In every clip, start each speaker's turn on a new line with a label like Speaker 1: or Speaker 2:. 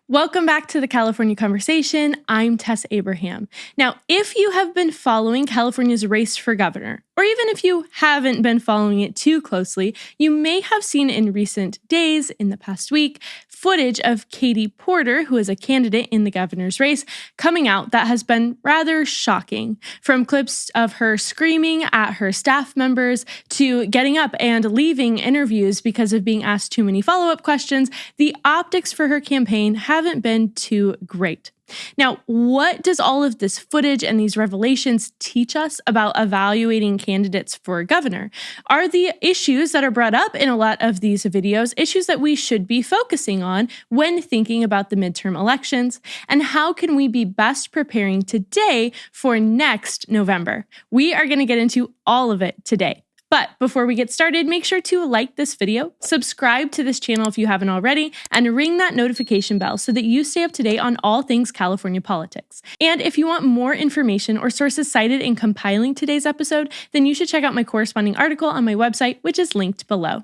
Speaker 1: Welcome back to the California Conversation. I'm Tess Abraham. Now, if you have been following California's race for governor, or even if you haven't been following it too closely, you may have seen in recent days, in the past week, footage of Katie Porter, who is a candidate in the governor's race, coming out that has been rather shocking. From clips of her screaming at her staff members to getting up and leaving interviews because of being asked too many follow-up questions, the optics for her campaign haven't been too great. Now, what does all of this footage and these revelations teach us about evaluating candidates for governor? Are the issues that are brought up in a lot of these videos issues that we should be focusing on when thinking about the midterm elections? And how can we be best preparing today for next November? We are going to get into all of it today. But before we get started, make sure to like this video, subscribe to this channel if you haven't already, and ring that notification bell so that you stay up to date on all things California politics. And if you want more information or sources cited in compiling today's episode, then you should check out my corresponding article on my website, which is linked below.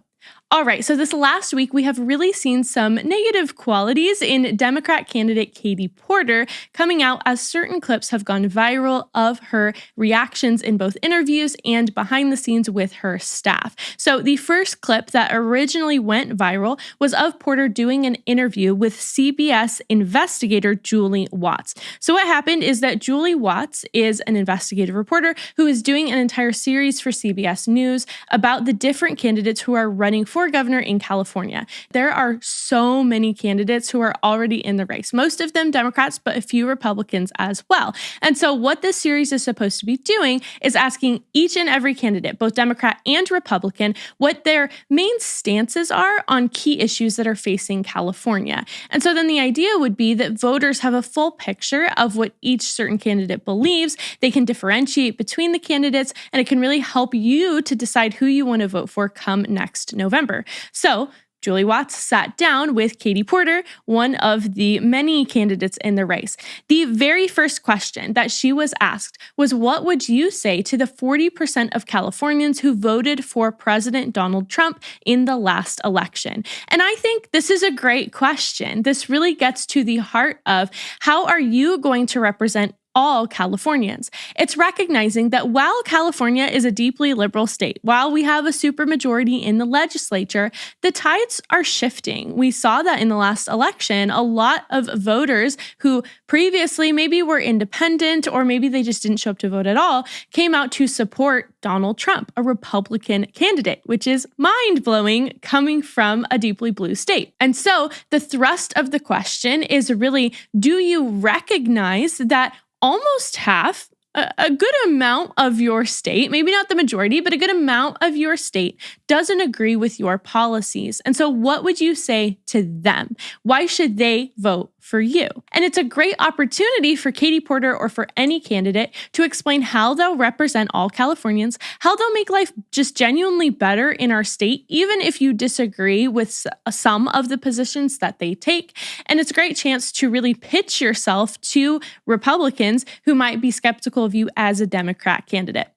Speaker 1: All right, so this last week, we have really seen some negative qualities in Democrat candidate Katie Porter coming out as certain clips have gone viral of her reactions in both interviews and behind the scenes with her staff. So the first clip that originally went viral was of Porter doing an interview with CBS investigator Julie Watts. So what happened is that Julie Watts is an investigative reporter who is doing an entire series for CBS News about the different candidates who are running for governor in California. There are so many candidates who are already in the race, most of them Democrats, but a few Republicans as well. And so what this series is supposed to be doing is asking each and every candidate, both Democrat and Republican, what their main stances are on key issues that are facing California. And so then the idea would be that voters have a full picture of what each certain candidate believes. They can differentiate between the candidates, and it can really help you to decide who you want to vote for come next November. So Julie Watts sat down with Katie Porter, one of the many candidates in the race. The very first question that she was asked was, what would you say to the 40% of Californians who voted for President Donald Trump in the last election? And I think this is a great question. This really gets to the heart of how are you going to represent all Californians. It's recognizing that while California is a deeply liberal state, while we have a supermajority in the legislature, the tides are shifting. We saw that in the last election. A lot of voters who previously maybe were independent or maybe they just didn't show up to vote at all came out to support Donald Trump, a Republican candidate, which is mind-blowing coming from a deeply blue state. And so the thrust of the question is really, do you recognize that almost half, a good amount of your state, maybe not the majority, but a good amount of your state doesn't agree with your policies? And so what would you say to them? Why should they vote for you? And it's a great opportunity for Katie Porter or for any candidate to explain how they'll represent all Californians, how they'll make life just genuinely better in our state, even if you disagree with some of the positions that they take. And it's a great chance to really pitch yourself to Republicans who might be skeptical of you as a Democrat candidate.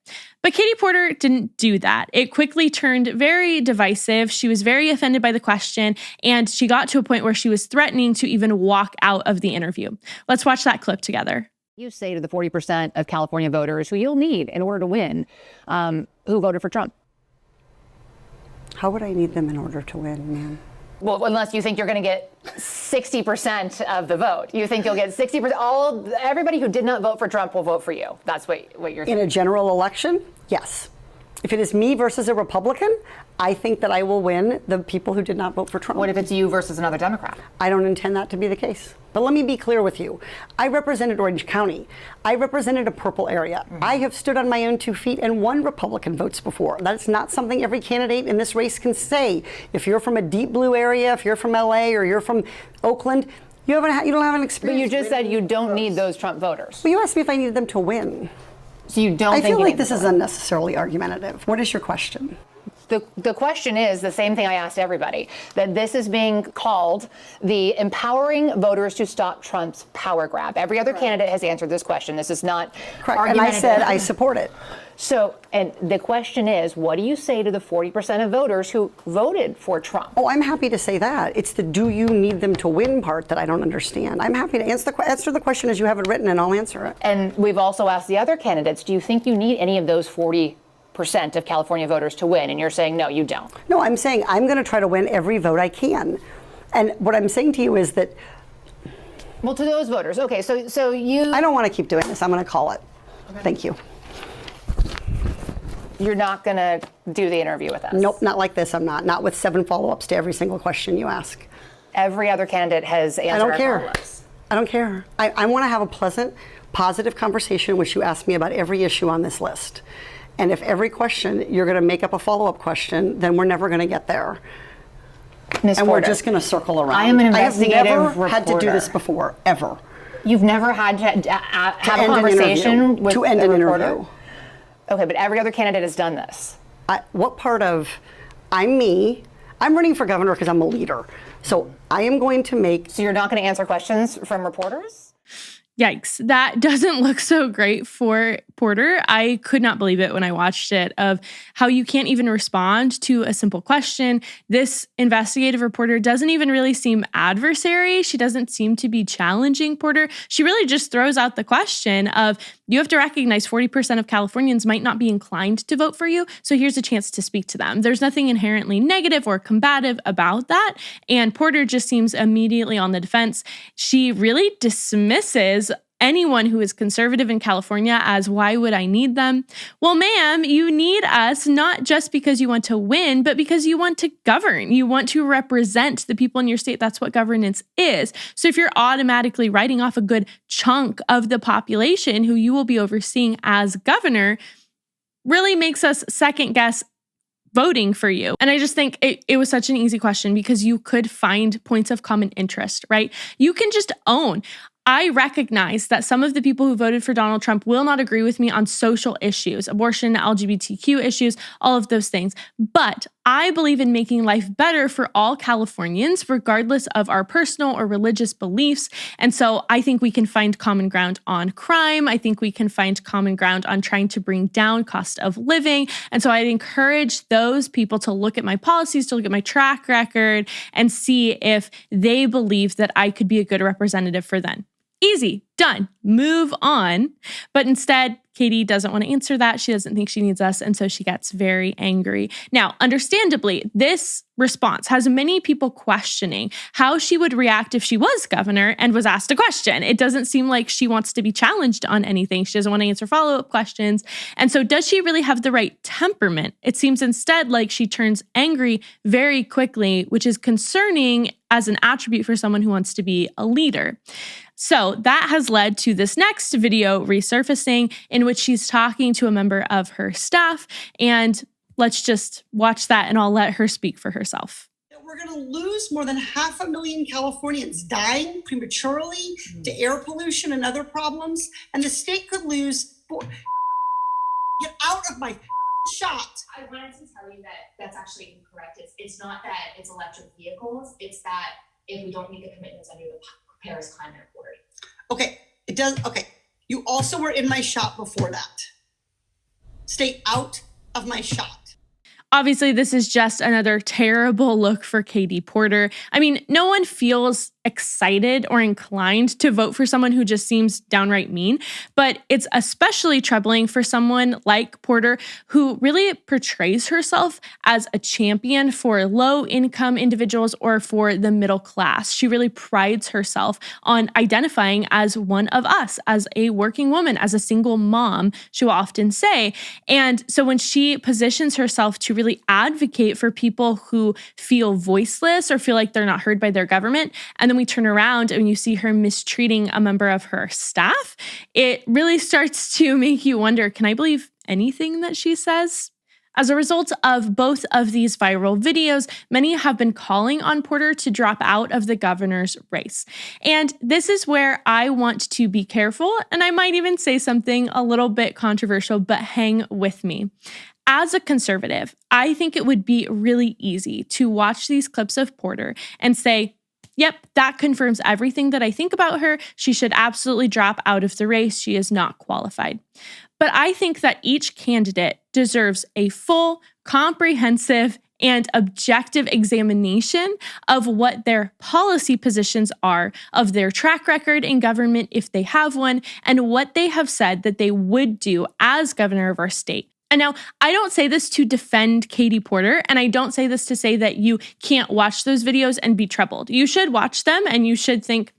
Speaker 1: But Katie Porter didn't do that. It quickly turned very divisive. She was very offended by the question, and she got to a point where she was threatening to even walk out of the interview. Let's watch that clip together.
Speaker 2: You say to the 40% of California voters who you'll need in order to win, who voted for Trump?
Speaker 3: How would I need them in order to win, ma'am?
Speaker 2: Well, unless you think you're going to get 60% of the vote. You think you'll get 60%. Everybody who did not vote for Trump will vote for you. That's what you're saying.
Speaker 3: In a general election, yes. If it is me versus a Republican, I think that I will win the people who did not vote for Trump.
Speaker 2: What if it's you versus another Democrat?
Speaker 3: I don't intend that to be the case. But let me be clear with you. I represented Orange County. I represented a purple area. Mm-hmm. I have stood on my own 2 feet and won Republican votes before. That's not something every candidate in this race can say. If you're from a deep blue area, if you're from LA or you're from Oakland, you don't have an experience.
Speaker 2: But you just said you don't need those Trump voters.
Speaker 3: Well, you asked me if I needed them to win.
Speaker 2: So you don't think
Speaker 3: I feel like this is unnecessarily argumentative. What is your question?
Speaker 2: The question is the same thing I asked everybody, that this is being called the empowering voters to stop Trump's power grab. Every other candidate has answered this question. This is not
Speaker 3: Correct. And I said I support it.
Speaker 2: So, and the question is, what do you say to the 40% of voters who voted for Trump?
Speaker 3: Oh, I'm happy to say that. It's the do you need them to win part that I don't understand. I'm happy to answer the question as you have it written, and I'll answer it.
Speaker 2: And we've also asked the other candidates, do you think you need any of those 40% of California voters to win? And you're saying, no, you don't.
Speaker 3: No, I'm saying I'm going to try to win every vote I can. And what I'm saying to you is that...
Speaker 2: Well, to those voters, okay, so you...
Speaker 3: I don't want to keep doing this. I'm going to call it. Okay. Thank you.
Speaker 2: You're not going to do the interview with us?
Speaker 3: Nope, not like this. I'm not. Not with 7 follow-ups to every single question you ask.
Speaker 2: Every other candidate has answered our follow-ups.
Speaker 3: I don't care. I want to have a pleasant, positive conversation in which you ask me about every issue on this list. And if every question you're going to make up a follow-up question, then we're never going to get there.
Speaker 2: Ms.
Speaker 3: And
Speaker 2: Porter,
Speaker 3: we're just going to circle around.
Speaker 2: I am an investigative
Speaker 3: I have never
Speaker 2: reporter.
Speaker 3: had to do this before, ever.
Speaker 2: You've never had to have a conversation with
Speaker 3: to end
Speaker 2: a
Speaker 3: an
Speaker 2: reporter?
Speaker 3: interview.
Speaker 2: Okay, but every other candidate has done this.
Speaker 3: What part of I'm me? I'm running for governor because I'm a leader. So I am going to make...
Speaker 2: So you're not going to answer questions from reporters?
Speaker 1: Yikes, that doesn't look so great for Porter. I could not believe it when I watched it, of how you can't even respond to a simple question. This investigative reporter doesn't even really seem adversary. She doesn't seem to be challenging Porter. She really just throws out the question of, you have to recognize 40% of Californians might not be inclined to vote for you, so here's a chance to speak to them. There's nothing inherently negative or combative about that, and Porter just seems immediately on the defense. She really dismisses anyone who is conservative in California as, why would I need them? Well, ma'am, you need us not just because you want to win, but because you want to govern. You want to represent the people in your state. That's what governance is. So if you're automatically writing off a good chunk of the population who you will be overseeing as governor, really makes us second guess voting for you. And I just think it was such an easy question because you could find points of common interest, right? You can just own, I recognize that some of the people who voted for Donald Trump will not agree with me on social issues, abortion, LGBTQ issues, all of those things. But I believe in making life better for all Californians, regardless of our personal or religious beliefs. And so I think we can find common ground on crime. I think we can find common ground on trying to bring down cost of living. And so I'd encourage those people to look at my policies, to look at my track record, and see if they believe that I could be a good representative for them. Easy, done, move on. But instead, Katie doesn't want to answer that. She doesn't think she needs us. And so she gets very angry. Now, understandably, this response has many people questioning how she would react if she was governor and was asked a question. It doesn't seem like she wants to be challenged on anything. She doesn't want to answer follow-up questions. And so does she really have the right temperament? It seems instead like she turns angry very quickly, which is concerning as an attribute for someone who wants to be a leader. So that has led to this next video resurfacing in which she's talking to a member of her staff. And let's just watch that and I'll let her speak for herself.
Speaker 4: We're going to lose more than 500,000 Californians dying prematurely to air pollution and other problems. And the state could lose. Get out of my shot.
Speaker 5: I wanted to tell you that that's actually incorrect. It's not that it's electric vehicles. It's that if we don't make the commitments under the Paris Climate Accord.
Speaker 4: Okay, it does. Okay, you also were in my shot before that. Stay out of my shot.
Speaker 1: Obviously, this is just another terrible look for Katie Porter. I mean, no one feels excited or inclined to vote for someone who just seems downright mean, but it's especially troubling for someone like Porter, who really portrays herself as a champion for low-income individuals or for the middle class. She really prides herself on identifying as one of us, as a working woman, as a single mom, she will often say. And so when she positions herself to really advocate for people who feel voiceless or feel like they're not heard by their government, and then we turn around and you see her mistreating a member of her staff, it really starts to make you wonder, can I believe anything that she says? As a result of both of these viral videos, many have been calling on Porter to drop out of the governor's race. And this is where I want to be careful, and I might even say something a little bit controversial, but hang with me. as a conservative, I think it would be really easy to watch these clips of Porter and say, yep, that confirms everything that I think about her. She should absolutely drop out of the race. She is not qualified. But I think that each candidate deserves a full, comprehensive, and objective examination of what their policy positions are, of their track record in government if they have one, and what they have said that they would do as governor of our state. And now, I don't say this to defend Katie Porter, and I don't say this to say that you can't watch those videos and be troubled. You should watch them and you should think,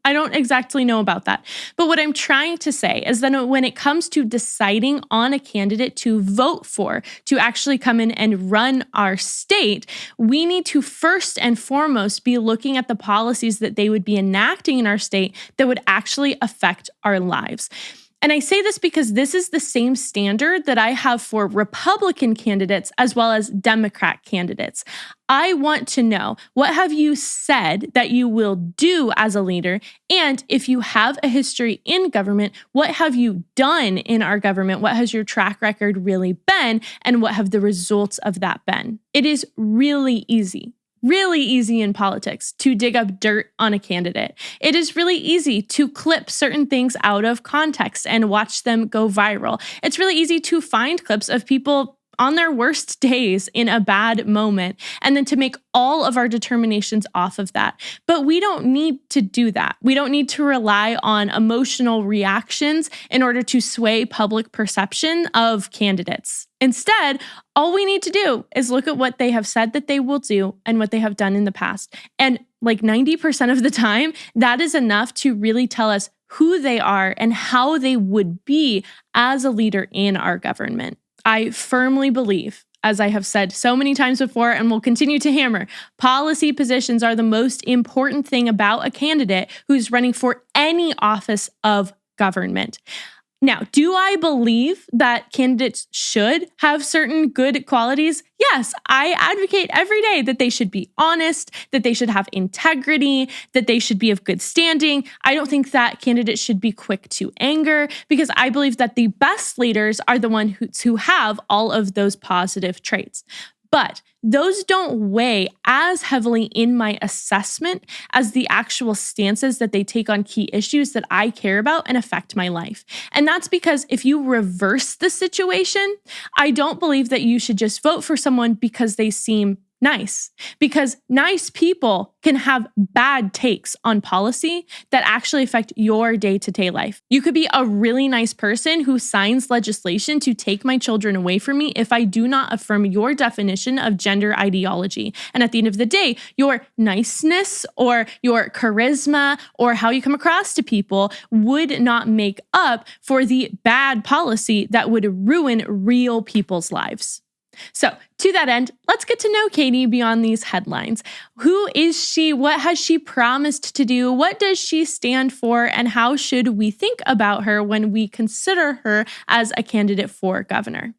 Speaker 1: I don't exactly know about that. But what I'm trying to say is that when it comes to deciding on a candidate to vote for, to actually come in and run our state, we need to first and foremost be looking at the policies that they would be enacting in our state that would actually affect our lives. And I say this because this is the same standard that I have for Republican candidates as well as Democrat candidates. I want to know, what have you said that you will do as a leader? And if you have a history in government, what have you done in our government? What has your track record really been? And what have the results of that been? It is really easy in politics to dig up dirt on a candidate. It is really easy to clip certain things out of context and watch them go viral. It's really easy to find clips of people on their worst days in a bad moment, and then to make all of our determinations off of that. But we don't need to do that. We don't need to rely on emotional reactions in order to sway public perception of candidates. Instead, all we need to do is look at what they have said that they will do and what they have done in the past. And like 90% of the time, that is enough to really tell us who they are and how they would be as a leader in our government. I firmly believe, as I have said so many times before and will continue to hammer, policy positions are the most important thing about a candidate who's running for any office of government. Now, do I believe that candidates should have certain good qualities? Yes, I advocate every day that they should be honest, that they should have integrity, that they should be of good standing. I don't think that candidates should be quick to anger, because I believe that the best leaders are the ones who have all of those positive traits. But those don't weigh as heavily in my assessment as the actual stances that they take on key issues that I care about and affect my life. And that's because if you reverse the situation, I don't believe that you should just vote for someone because they seem nice, because nice people can have bad takes on policy that actually affect your day-to-day life. You could be a really nice person who signs legislation to take my children away from me if I do not affirm your definition of gender ideology. And at the end of the day, your niceness or your charisma or how you come across to people would not make up for the bad policy that would ruin real people's lives. So, to that end, let's get to know Katie beyond these headlines. Who is she? What has she promised to do? What does she stand for? And how should we think about her when we consider her as a candidate for governor?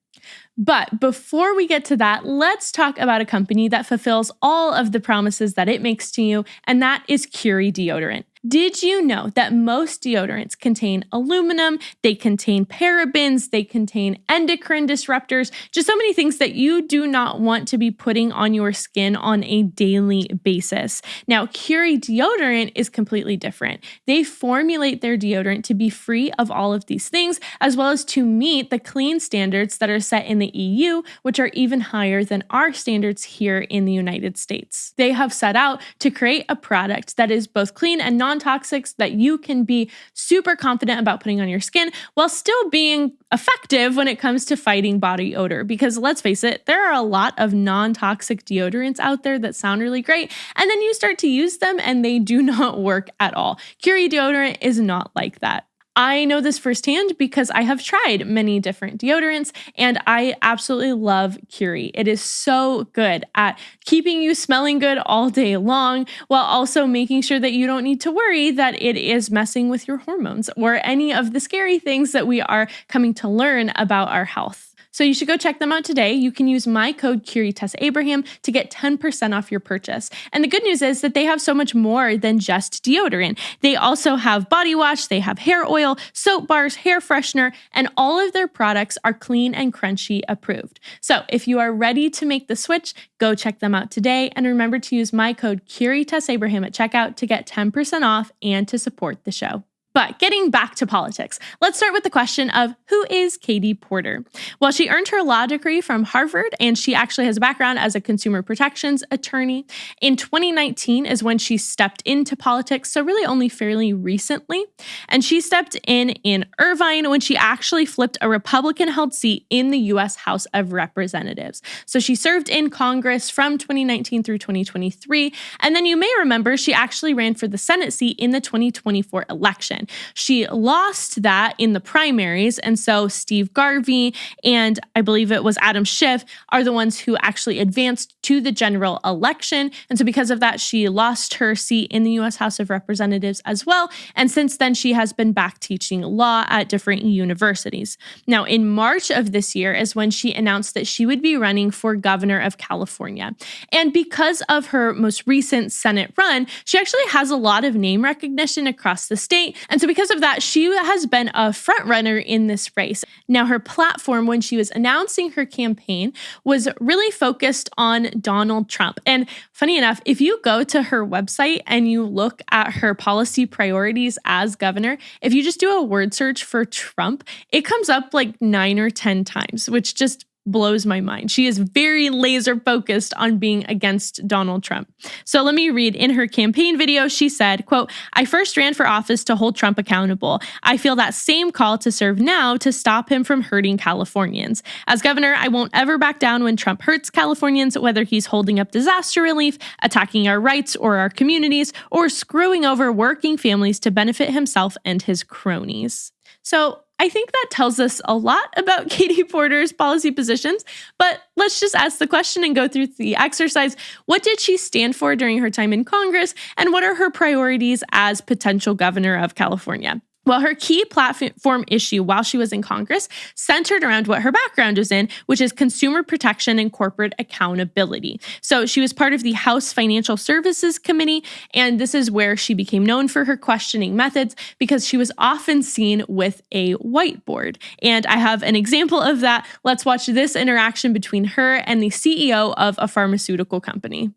Speaker 1: But before we get to that, let's talk about a company that fulfills all of the promises that it makes to you, and that is Curie deodorant. Did you know that most deodorants contain aluminum, they contain parabens, they contain endocrine disruptors, just so many things that you do not want to be putting on your skin on a daily basis. Now, Curie deodorant is completely different. They formulate their deodorant to be free of all of these things, as well as to meet the clean standards that are set in the EU, which are even higher than our standards here in the United States. They have set out to create a product that is both clean and non-toxic, so that you can be super confident about putting on your skin while still being effective when it comes to fighting body odor. Because let's face it, there are a lot of non-toxic deodorants out there that sound really great, and then you start to use them and they do not work at all. Curie deodorant is not like that. I know this firsthand because I have tried many different deodorants and I absolutely love Curie. It is so good at keeping you smelling good all day long while also making sure that you don't need to worry that it is messing with your hormones or any of the scary things that we are coming to learn about our health. So you should go check them out today. You can use my code Curie Abraham to get 10% off your purchase. And the good news is that they have so much more than just deodorant. They also have body wash, they have hair oil, soap bars, hair freshener, and all of their products are clean and crunchy approved. So if you are ready to make the switch, go check them out today. And remember to use my code Curie Abraham at checkout to get 10% off and to support the show. But getting back to politics, let's start with the question of who is Katie Porter? Well, she earned her law degree from Harvard, and she actually has a background as a consumer protections attorney. In 2019 is when she stepped into politics, so really only fairly recently. And she stepped in Irvine when she actually flipped a Republican-held seat in the U.S. House of Representatives. So she served in Congress from 2019 through 2023. And then you may remember she actually ran for the Senate seat in the 2024 election. She lost that in the primaries, and so Steve Garvey and I believe it was Adam Schiff are the ones who actually advanced to the general election. And so because of that, she lost her seat in the U.S. House of Representatives as well. And since then, she has been back teaching law at different universities. Now, in March of this year is when she announced that she would be running for governor of California. And because of her most recent Senate run, she actually has a lot of name recognition across the state. And so because of that, she has been a front runner in this race. Now, her platform when she was announcing her campaign was really focused on Donald Trump. And funny enough, if you go to her website and you look at her policy priorities as governor, if you just do a word search for Trump, it comes up like 9 or 10 times, which just blows my mind. She is very laser focused on being against Donald Trump. So let me read. In her campaign video, she said, quote, "I first ran for office to hold Trump accountable. I feel that same call to serve now to stop him from hurting Californians. As governor, I won't ever back down when Trump hurts Californians, whether he's holding up disaster relief, attacking our rights or our communities, or screwing over working families to benefit himself and his cronies." So I think that tells us a lot about Katie Porter's policy positions, but let's just ask the question and go through the exercise. What did she stand for during her time in Congress, and what are her priorities as potential governor of California? Well, her key platform issue while she was in Congress centered around what her background is in, which is consumer protection and corporate accountability. So she was part of the House Financial Services Committee, and this is where she became known for her questioning methods because she was often seen with a whiteboard. And I have an example of that. Let's watch this interaction between her and the CEO of a pharmaceutical company.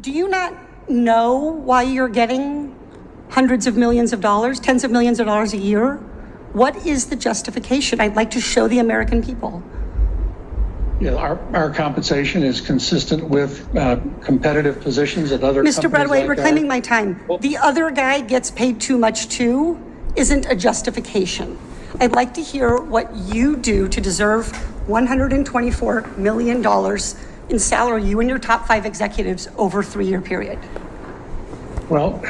Speaker 3: Do you not know why you're getting hundreds of millions of dollars, tens of millions of dollars a year? What is the justification? I'd like to show the American people.
Speaker 6: Yeah, our compensation is consistent with competitive positions at other
Speaker 3: Mr.
Speaker 6: companies.
Speaker 3: Bradway,
Speaker 6: like
Speaker 3: reclaiming my time.
Speaker 6: Well,
Speaker 3: the other guy gets paid too much too isn't a justification. I'd like to hear what you do to deserve $124 million in salary, you and your top 5 executives over a 3-year period.
Speaker 6: Well,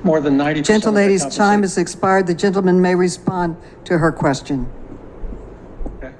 Speaker 6: more than 90%.
Speaker 7: Gentlelady's time has expired. The gentleman may respond to her question.
Speaker 6: Okay.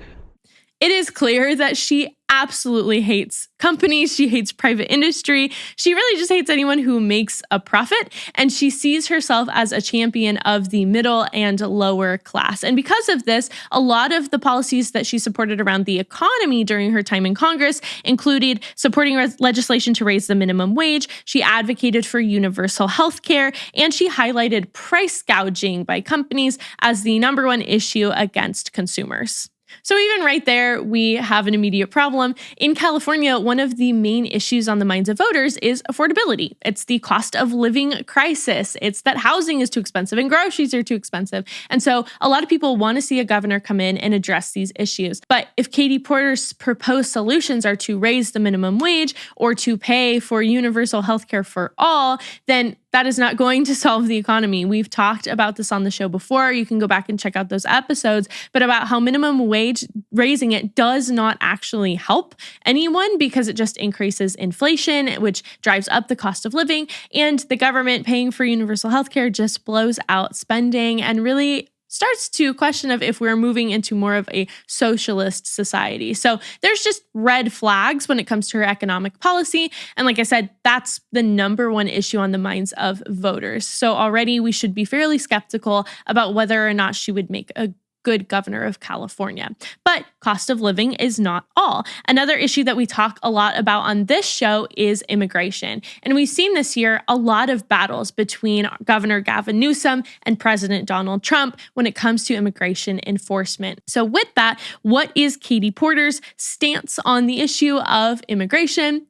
Speaker 1: It is clear that she absolutely hates companies. She hates private industry. She really just hates anyone who makes a profit. And she sees herself as a champion of the middle and lower class. And because of this, a lot of the policies that she supported around the economy during her time in Congress included supporting legislation to raise the minimum wage. She advocated for universal health care, and she highlighted price gouging by companies as the number one issue against consumers. So even right there, we have an immediate problem. In California, one of the main issues on the minds of voters is affordability. It's the cost of living crisis. It's that housing is too expensive and groceries are too expensive. And so a lot of people want to see a governor come in and address these issues. But if Katie Porter's proposed solutions are to raise the minimum wage or to pay for universal health care for all, then that is not going to solve the economy. We've talked about this on the show before. You can go back and check out those episodes, but about how minimum wage, raising it does not actually help anyone because it just increases inflation, which drives up the cost of living. And the government paying for universal healthcare just blows out spending and really starts to question of if we're moving into more of a socialist society. So there's just red flags when it comes to her economic policy. And like I said, that's the number one issue on the minds of voters. So already we should be fairly skeptical about whether or not she would make a good governor of California. But cost of living is not all. Another issue that we talk a lot about on this show is immigration. And we've seen this year a lot of battles between Governor Gavin Newsom and President Donald Trump when it comes to immigration enforcement. So with that, what is Katie Porter's stance on the issue of immigration?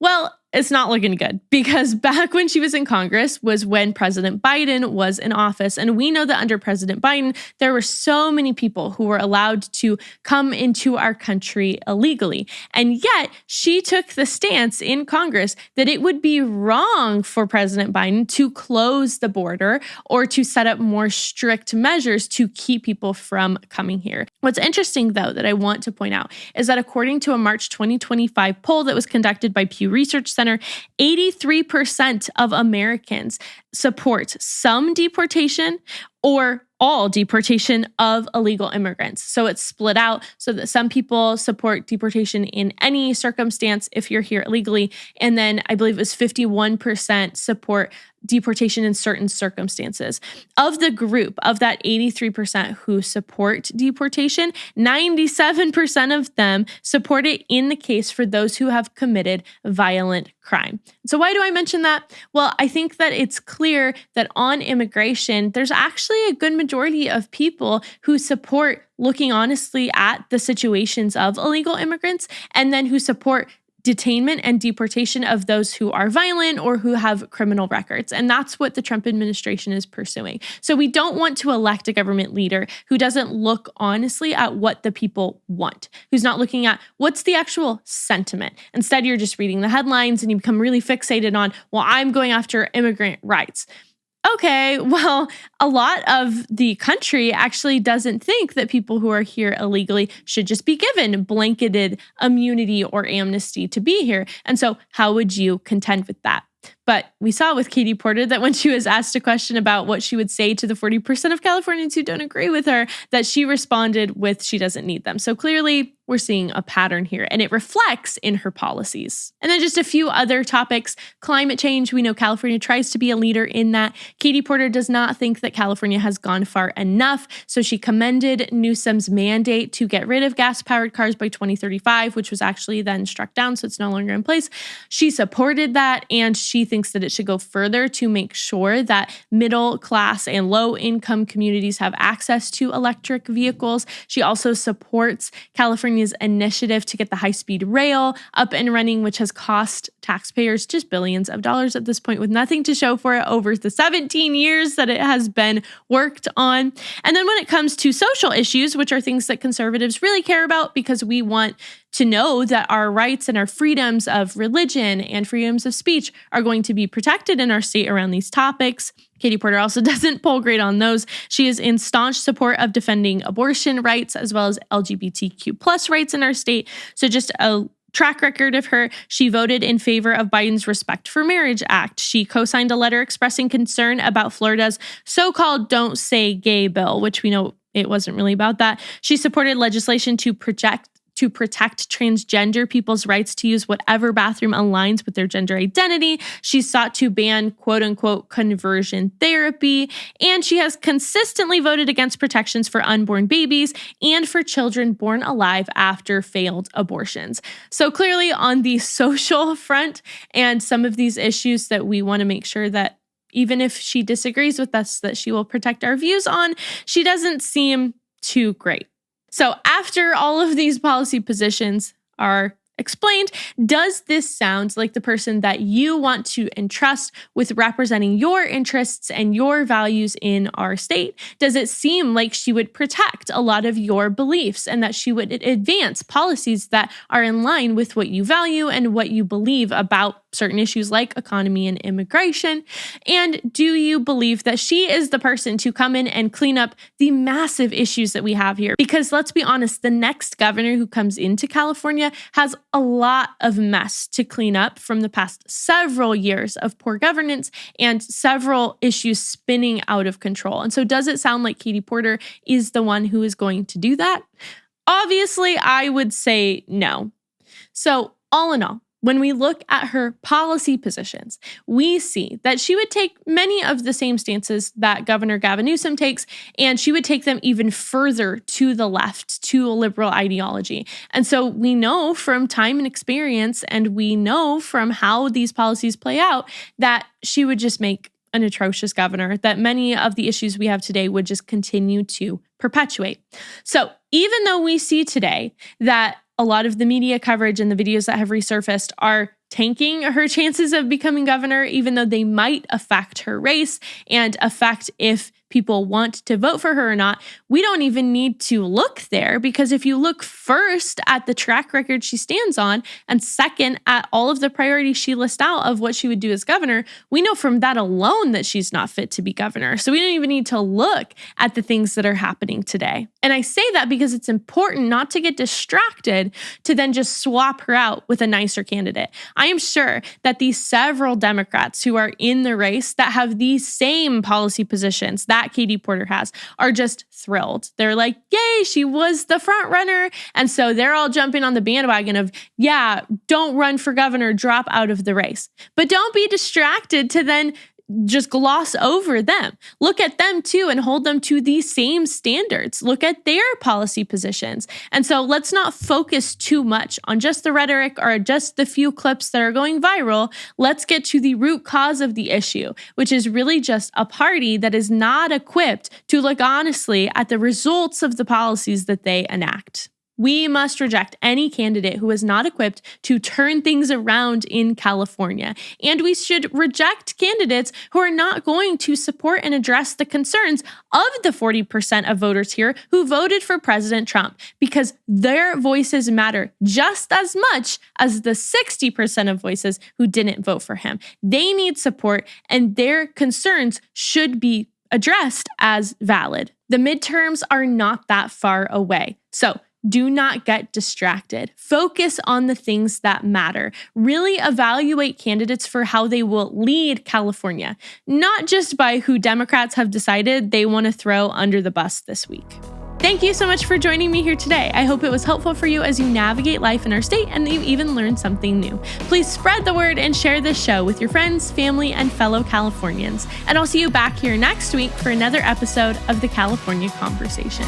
Speaker 1: Well, it's not looking good, because back when she was in Congress was when President Biden was in office. And we know that under President Biden, there were so many people who were allowed to come into our country illegally. And yet she took the stance in Congress that it would be wrong for President Biden to close the border or to set up more strict measures to keep people from coming here. What's interesting, though, that I want to point out is that according to a March 2025 poll that was conducted by Pew Research Center, 83% of Americans support some deportation or all deportation of illegal immigrants. So it's split out so that some people support deportation in any circumstance if you're here illegally. And then I believe it was 51% support deportation in certain circumstances. Of the group, of that 83% who support deportation, 97% of them support it in the case for those who have committed violent crime. So why do I mention that? Well, I think that it's clear that on immigration, there's actually a good majority of people who support looking honestly at the situations of illegal immigrants, and then who support detainment and deportation of those who are violent or who have criminal records. And that's what the Trump administration is pursuing. So we don't want to elect a government leader who doesn't look honestly at what the people want, who's not looking at what's the actual sentiment. Instead, you're just reading the headlines and you become really fixated on, well, I'm going after immigrant rights. Okay, well, a lot of the country actually doesn't think that people who are here illegally should just be given blanketed immunity or amnesty to be here. And so how would you contend with that? But we saw with Katie Porter that when she was asked a question about what she would say to the 40% of Californians who don't agree with her, that she responded with she doesn't need them. So clearly, we're seeing a pattern here, and it reflects in her policies. And then just a few other topics. Climate change. We know California tries to be a leader in that. Katie Porter does not think that California has gone far enough, so she commended Newsom's mandate to get rid of gas-powered cars by 2035, which was actually then struck down, so it's no longer in place. She supported that, and she thinks that it should go further to make sure that middle class and low-income communities have access to electric vehicles. She also supports California's initiative to get the high-speed rail up and running, which has cost taxpayers just billions of dollars at this point with nothing to show for it over the 17 years that it has been worked on. And then when it comes to social issues, which are things that conservatives really care about because we want to know that our rights and our freedoms of religion and freedoms of speech are going to be protected in our state around these topics. Katie Porter also doesn't poll great on those. She is in staunch support of defending abortion rights as well as LGBTQ plus rights in our state. So just a track record of her. She voted in favor of Biden's Respect for Marriage Act. She co-signed a letter expressing concern about Florida's so-called Don't Say Gay bill, which we know it wasn't really about that. She supported legislation to protect transgender people's rights to use whatever bathroom aligns with their gender identity. She sought to ban quote unquote conversion therapy. And she has consistently voted against protections for unborn babies and for children born alive after failed abortions. So clearly on the social front and some of these issues that we want to make sure that even if she disagrees with us, that she will protect our views on, she doesn't seem too great. So after all of these policy positions are explained, does this sound like the person that you want to entrust with representing your interests and your values in our state? Does it seem like she would protect a lot of your beliefs and that she would advance policies that are in line with what you value and what you believe about certain issues like economy and immigration? And do you believe that she is the person to come in and clean up the massive issues that we have here? Because let's be honest, the next governor who comes into California has a lot of mess to clean up from the past several years of poor governance and several issues spinning out of control. And so does it sound like Katie Porter is the one who is going to do that? Obviously, I would say no. So all in all, when we look at her policy positions, we see that she would take many of the same stances that Governor Gavin Newsom takes, and she would take them even further to the left, to a liberal ideology. And so we know from time and experience, and we know from how these policies play out, that she would just make an atrocious governor, that many of the issues we have today would just continue to perpetuate. So even though we see today that a lot of the media coverage and the videos that have resurfaced are tanking her chances of becoming governor, even though they might affect her race and affect if people want to vote for her or not, we don't even need to look there, because if you look first at the track record she stands on, and second at all of the priorities she lists out of what she would do as governor, we know from that alone that she's not fit to be governor. So we don't even need to look at the things that are happening today. And I say that because it's important not to get distracted to then just swap her out with a nicer candidate. I am sure that these several Democrats who are in the race that have these same policy positions that Katie Porter has are just thrilled. They're like, yay, she was the front runner. And so they're all jumping on the bandwagon of, yeah, don't run for governor, drop out of the race. But don't be distracted to then just gloss over them. Look at them too and hold them to these same standards. Look at their policy positions. And so let's not focus too much on just the rhetoric or just the few clips that are going viral. Let's get to the root cause of the issue, which is really just a party that is not equipped to look honestly at the results of the policies that they enact. We must reject any candidate who is not equipped to turn things around in California. And we should reject candidates who are not going to support and address the concerns of the 40% of voters here who voted for President Trump, because their voices matter just as much as the 60% of voices who didn't vote for him. They need support, and their concerns should be addressed as valid. The midterms are not that far away. So do not get distracted. Focus on the things that matter. Really evaluate candidates for how they will lead California, not just by who Democrats have decided they want to throw under the bus this week. Thank you so much for joining me here today. I hope it was helpful for you as you navigate life in our state and that you even learned something new. Please spread the word and share this show with your friends, family, and fellow Californians. And I'll see you back here next week for another episode of the California Conversation.